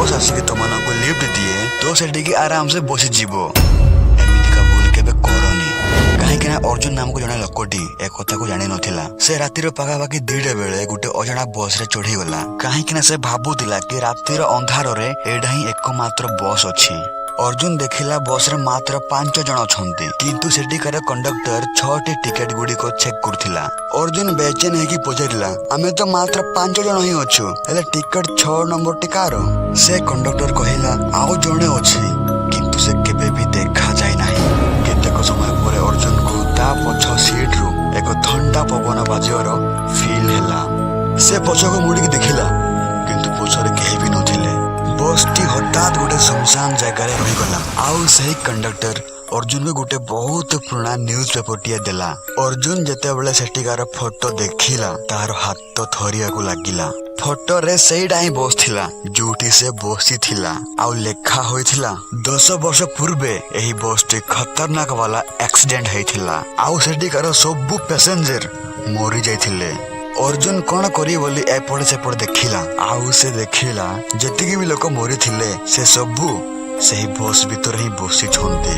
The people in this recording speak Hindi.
बस आसिक तुम लिफ्ट दिए तो से आराम से बसी जीव एमितिका भूल केबे करनी कहीं अर्जुन नामक जड़े लोकटी एक कथा को जानी नथिला। से रातिर पाखापाखि 2टा बेले गोटे अजଣା बस रे चढ़ी गला कहीं से भाबुला कि रातिर अंधार रे एडा ही एकमात्र बस अछि। अर्जुन देखिला बस रे मात्र 5 जन अछंती किंतु सेटिकार कंडक्टर 6टी टिकेट गुड़िक चेक करथिला। अर्जुन बेचैन है कि पचारिला आमे तो मात्र 5 जन ही अछु हेले टिकट 6 नंबर टिकार से कंडक्टर कहिला आउ जणे अछि किंतु से केबे भी देखा जाय नाही। केतेक समय परे अर्जुन को ता पछ सीट रु एक ठंडा पवन बाजियर फील हैला। से पछको मुड़ी देखिला किंतु पछरे केही भी नथिले। बस टी हठात गोटे सुनसान जगह रही गला आउ सही कंडक्टर अर्जुन को गोटे बहुत पुराना न्यूज पेपर टीए देला। अर्जुन जेते बेले सेटिकार फोटो देखिला तार हाथ थरिया को लागिला। फोटो रे सेइडा ही बस थिला जोठी से बसी थिला आउ लेखा होइथिला 10 वर्ष पूर्वे एही बस टी खतरनाक वाला एक्सीडेंट हेइथिला आउ सेटिकार सब पैसेंजर मरी जाइथिले। अर्जुन कौन करी बोली एपड़ सेपड़ देखिला आउ से देखिला जतिकी भी लोक मरी थिले से सबू सही बस भीतर ही बसी छंती।